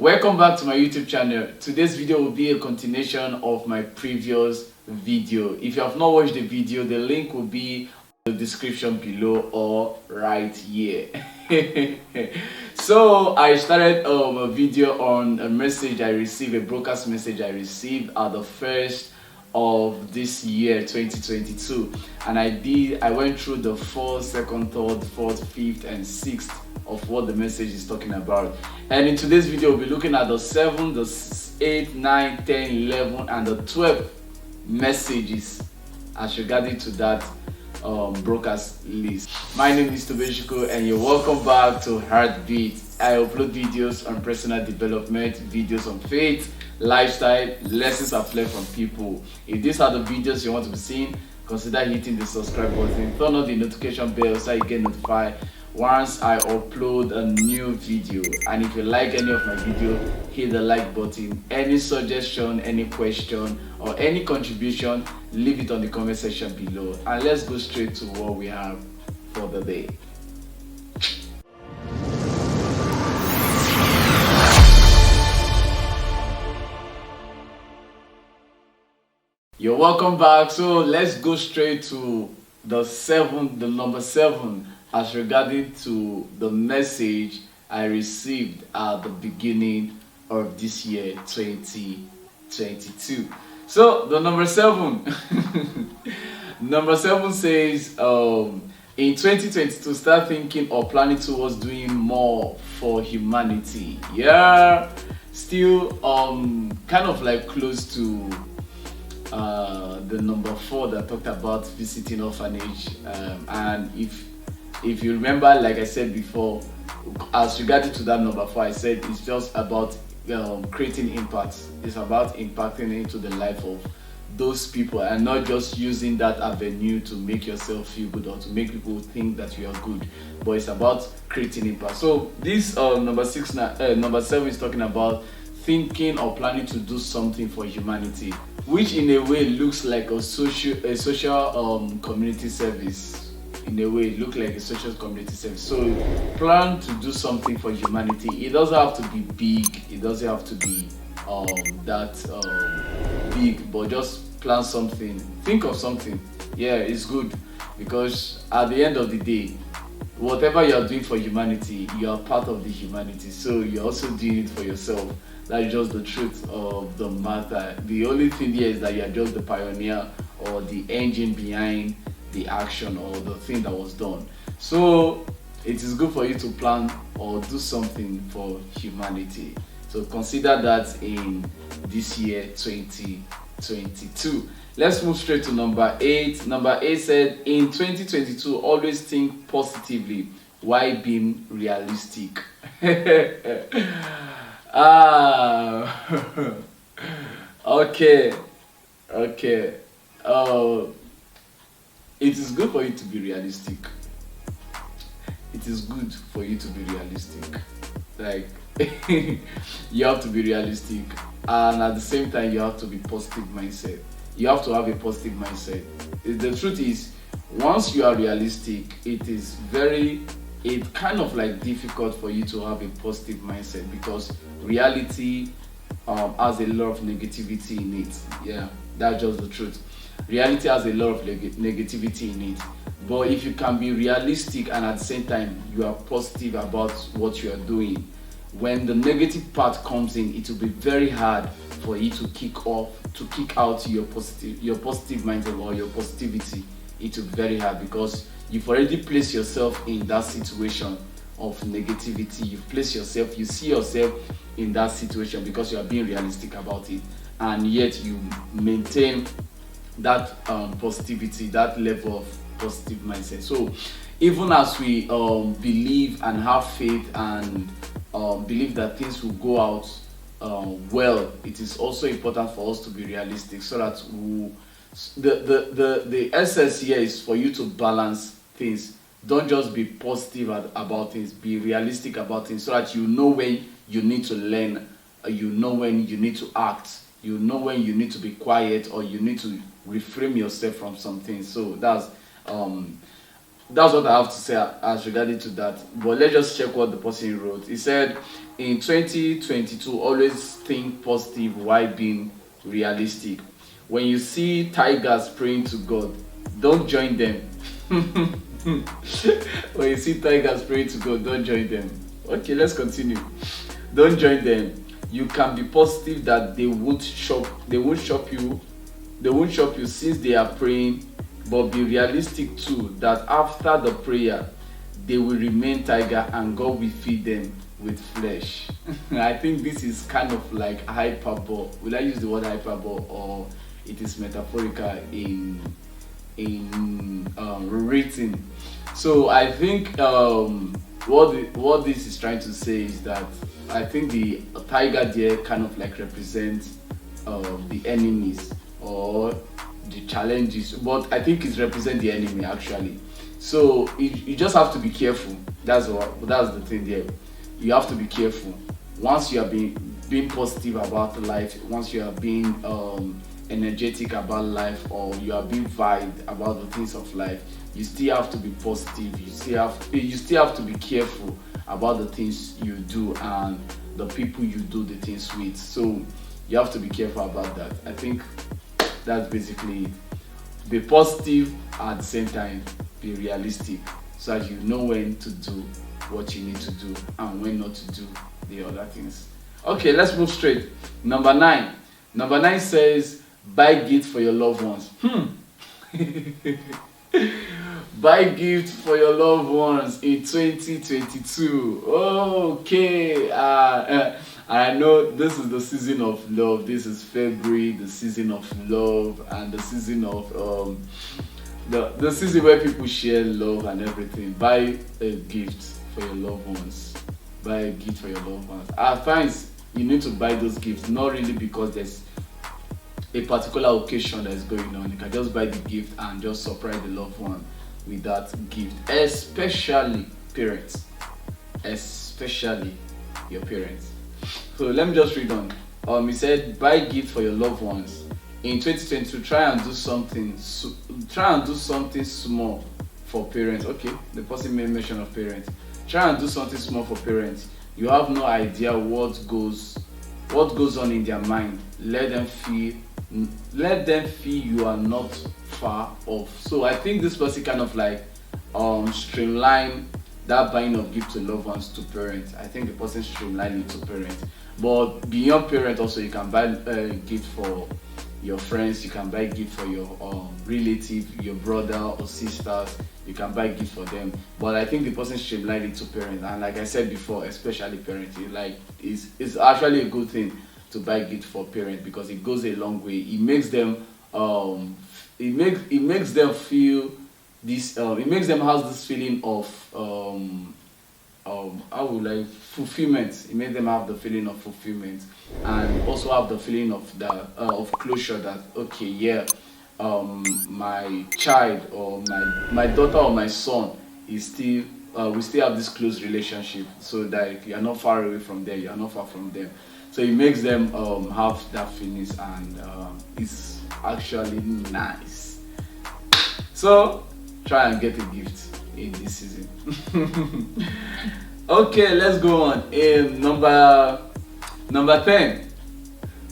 Welcome back to my YouTube channel. Today's video will be a continuation of my previous video. If you have not watched the video, the link will be in the description below or right here. So I started a video on a message I received, a broadcast message I received at the first of this year 2022, and I went through the first, second, third, fourth, fifth and sixth of what the message is talking about. And in today's video we'll be looking at the 7, the 8, 9, 10, 11 and the 12 messages as regarding to that broadcast list. My name is Tobechukwu and you're welcome back to Heartbeat. I upload videos on personal development, videos on faith, lifestyle, lessons I've learned from people. If these are the videos you want to be seeing, consider hitting the subscribe button, turn on the notification bell so you get notified once I upload a new video. And if you like any of my video, hit the like button. Any suggestion, any question or any contribution, leave it on the comment section below, and let's go straight to what we have for the day. You're welcome back. So let's go straight to the number 7 as regarding to the message I received at the beginning of this year 2022. So the number 7 number 7 says in 2022 start thinking or planning towards doing more for humanity. Yeah, still kind of like close to the number 4 that talked about visiting orphanage, and if you remember, like I said before, as regarding to that number 4, I said it's just about creating impact. It's about impacting into the life of those people and not just using that avenue to make yourself feel good or to make people think that you are good, but it's about creating impact. So this number 7 is talking about thinking or planning to do something for humanity, which in a way looks like a social community service. In a way, it looks like a social community service. So plan to do something for humanity. It doesn't have to be big. It doesn't have to be big, but just plan something. Think of something. Yeah, it's good, because at the end of the day, whatever you are doing for humanity, you are part of the humanity. So you're also doing it for yourself. That's just the truth of the matter. The only thing here is that you are just the pioneer or the engine behind the action or the thing that was done. So it is good for you to plan or do something for humanity. So consider that in this year 2022. Let's move straight to number 8. Number 8 said in 2022 always think positively while being realistic. Okay. It is good for you to be realistic. It is good for you to be realistic. Like you have to be realistic, and at the same time you have to be positive mindset. You have to have a positive mindset. The truth is, once you are realistic, it kind of like difficult for you to have a positive mindset, because reality has a lot of negativity in it. Yeah, that's just the truth. Reality has a lot of negativity in it. But if you can be realistic and at the same time you are positive about what you are doing, when the negative part comes in, it will be very hard for you to kick out your positive mindset or your positivity. It will be very hard, because you've already placed yourself in that situation of negativity. You see yourself in that situation because you are being realistic about it, and yet you maintain that positivity, that level of positive mindset. So even as we believe and have faith and believe that things will go out well, it is also important for us to be realistic, so that the essence here is for you to balance things. Don't just be positive about things, be realistic about things, so that you know when you need to learn, you know when you need to act, you know when you need to be quiet, or you need to reframe yourself from something. So that's that's what I have to say as regarding to that. But let's just check what the person wrote. He said, in 2022, always think positive while being realistic. When you see tigers praying to God, don't join them. When you see tigers praying to God, don't join them. Okay, let's continue. Don't join them. You can be positive that they won't shop. They won't shop you since they are praying. But be realistic too that after the prayer, they will remain tiger and God will feed them with flesh. I think this is kind of like hyperbole. Will I use the word hyperbole, or it is metaphorical in written? So I think what this is trying to say is that I think the tiger there kind of like represents the enemies or the challenges, but I think it represents the enemy actually. So you just have to be careful. That's the thing there. You have to be careful. Once you are being positive about life, once you are being energetic about life, or you are being vibed about the things of life, you still have to be positive. You still have to be careful about the things you do and the people you do the things with. So you have to be careful about that. I think that's basically it. Be positive at the same time, be realistic, so that you know when to do what you need to do and when not to do the other things. Okay, let's move straight. Number 9. Number 9 says, buy gifts for your loved ones. Buy gifts for your loved ones in 2022. Okay. I know this is the season of love. This is February, the season of love, and the season of the season where people share love and everything. Buy a gift for your loved ones. Buy a gift for your loved ones. At times you need to buy those gifts not really because there's a particular occasion that's going on. You can just buy the gift and just surprise the loved one with that gift, especially parents, especially your parents. So let me just read on. He said, buy gift for your loved ones in 2022. Try and do something small for parents. Okay, the person made mention of parents. Try and do something small for parents. You have no idea what goes on in their mind. Let them feel you are not far off. So I think this person kind of like streamline that buying of gifts to loved ones to parents. I think the person streamlined it to parents. But beyond parents also, you can buy a gift for your friends, you can buy gift for your relative, your brother or sisters, you can buy gift for them. But I think the person streamlined it to parents, and like I said before, especially parents, it's actually a good thing to buy gift for parents because it goes a long way. It makes them it makes them feel this it makes them have this feeling of how would I fulfillment. It makes them have the feeling of fulfillment and also have the feeling of of closure, that okay, yeah, my child or my daughter or my son is still we still have this close relationship, so that you are not far away from them, you are not far from them. So it makes them have that feelings, and it's actually nice. So try and get a gift in this season. Okay, let's go on. In number 10.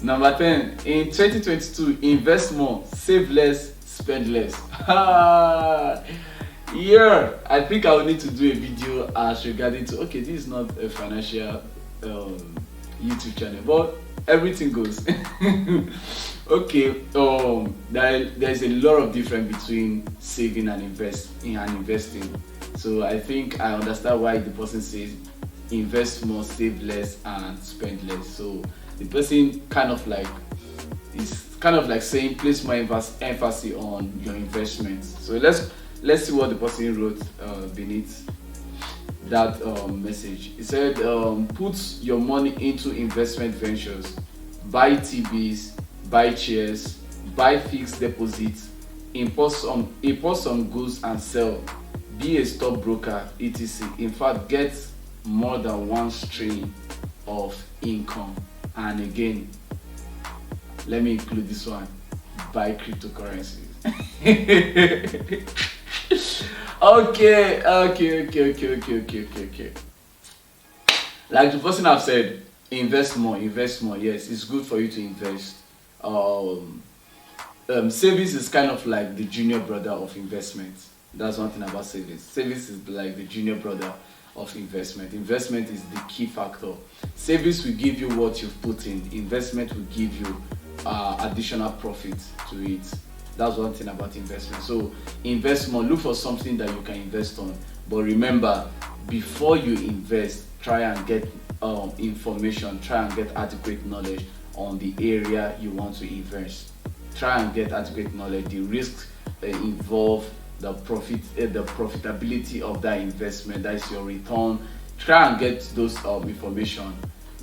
Number 10. In 2022, invest more, save less, spend less. Yeah, I think I will need to do a video as regarding to, okay, this is not a financial YouTube channel, but everything goes. Okay, there's a lot of difference between saving and investing. So I think I understand why the person says invest more, save less, and spend less. So the person is kind of like saying place more emphasis on your investments. So let's see what the person wrote beneath that message. He said, put your money into investment ventures, buy TBs, buy shares, buy fixed deposits, import some goods and sell, be a stockbroker, etc. In fact, get more than one stream of income. And again, let me include this one: buy cryptocurrencies. Okay. Like the person I've said, invest more, invest more. Yes, it's good for you to invest. Um, Savings is kind of like the junior brother of investment. That's one thing about savings. Savings is like the junior brother of investment. Investment is the key factor. Savings will give you what you've put in. Investment will give you additional profit to it. That's one thing about investment. So invest more. Look for something that you can invest on. But remember, before you invest, try and get information. Try and get adequate knowledge on the area you want to invest. Try and get adequate knowledge, the risks involved, the profitability of that investment, that is your return. Try and get those information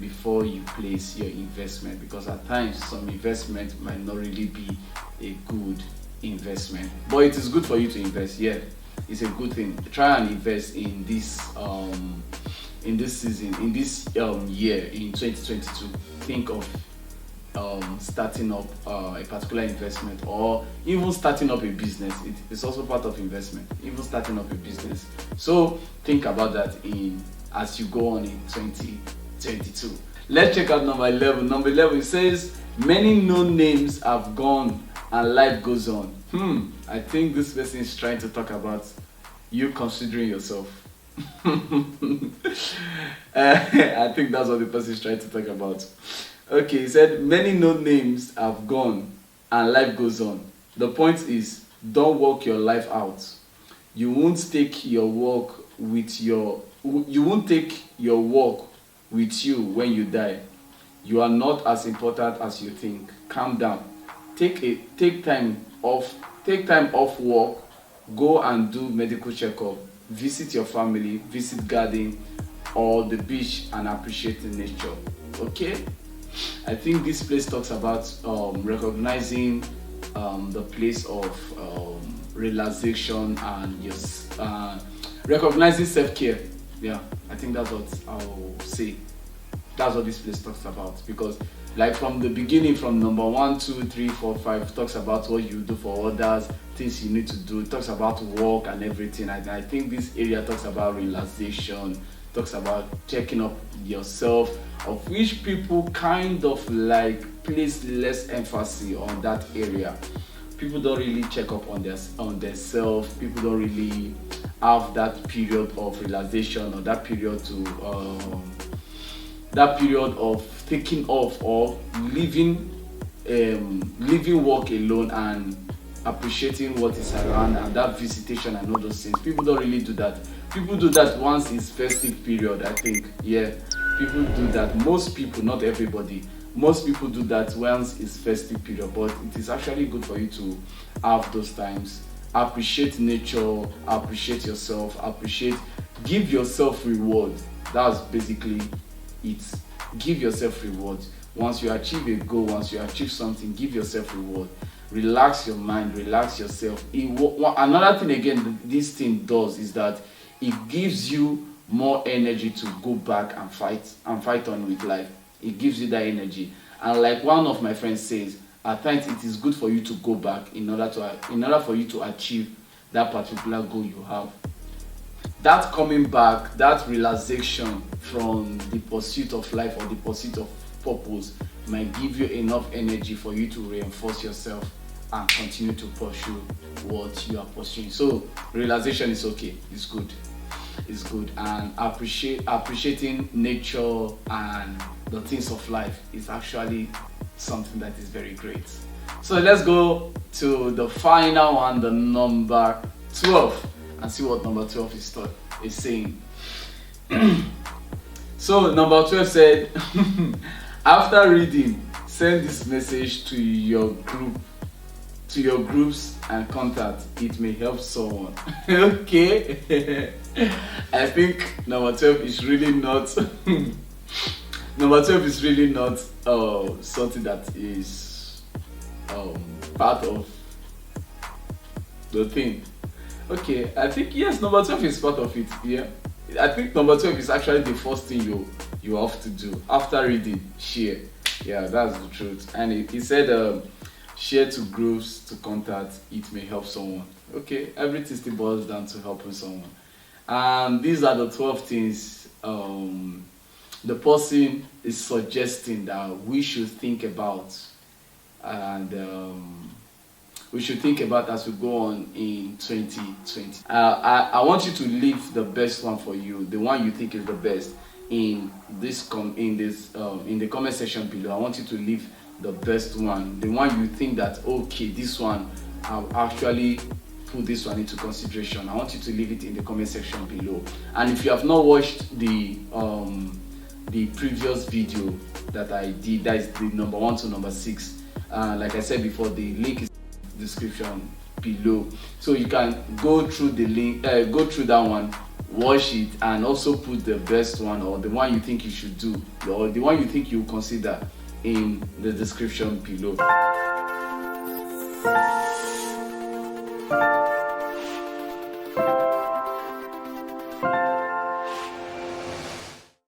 before you place your investment, because at times some investment might not really be a good investment, but it is good for you to invest. Yeah, it's a good thing. Try and invest in this season, in this year, in 2022. Think of starting up a particular investment, or even starting up a business. It's also part of investment, even starting up a business. So think about that in as you go on in 2022. Let's check out number 11. Number 11 says, many known names have gone and life goes on. I think this person is trying to talk about you considering yourself. I think that's what the person is trying to talk about. Okay, he said many known names have gone and life goes on. The point is, don't work your life out. You won't take your work with you won't take your work with you when you die. You are not as important as you think. Calm down. Take time off. Take time off work. Go and do medical checkup. Visit your family. Visit garden or the beach and appreciate the nature. Okay. I think this place talks about recognizing the place of relaxation and recognizing self-care. Yeah, I think that's what I'll say. That's what this place talks about, because like from the beginning, from number 1, 2, 3, 4, 5, talks about what you do for others, things you need to do. It talks about work and everything. And I think this area talks about relaxation, talks about checking up yourself, of which people kind of like place less emphasis on that area. People don't really check up on their self. People don't really have that period of relaxation, or that period of taking off, or leaving work alone and appreciating what is around, and that visitation and all those things. People don't really do that. People do that once it's festive period, I think. Yeah, people do that. Most people, not everybody. Most people do that once it's festive period, but it is actually good for you to have those times. Appreciate nature, appreciate yourself, give yourself reward. That's basically it. Give yourself reward. Once you achieve a goal, once you achieve something, give yourself reward. Relax your mind, relax yourself. Another thing again this thing does is that it gives you more energy to go back and fight on with life. It gives you that energy. And like one of my friends says, at times it is good for you to go back in order for you to achieve that particular goal you have. That coming back, that relaxation from the pursuit of life or the pursuit of purpose might give you enough energy for you to reinforce yourself and continue to pursue what you are pursuing. So relaxation is okay, it's good. It's good, and appreciating nature and the things of life is actually something that is very great. So let's go to the final one, the number 12, and see what number 12 is saying. So number 12 said, after reading, send this message to your groups and contacts. It may help someone. Okay. I think number 12 is really not something that is part of the thing. Okay, I think yes, number 12 is part of it. Yeah, I think number 12 is actually the first thing you have to do after reading. Share. Yeah, that's the truth. And he said share to groups, to contact. It may help someone. Okay, everything still boils down to helping someone. And these are the 12 things the person is suggesting that we should think about, and we should think about as we go on in 2020. I want you to leave the best one for you, the one you think is the best in in the comment section below. I want you to leave the best one, the one you think that okay, this one I'll actually put this one into consideration. I want you to leave it in the comment section below. And if you have not watched the previous video that I did, that is the number 1 to number 6, like I said before, the link is in the description below, so you can go through the link, go through that one, watch it, and also put the best one, or the one you think you should do, or the one you think you consider, in the description below.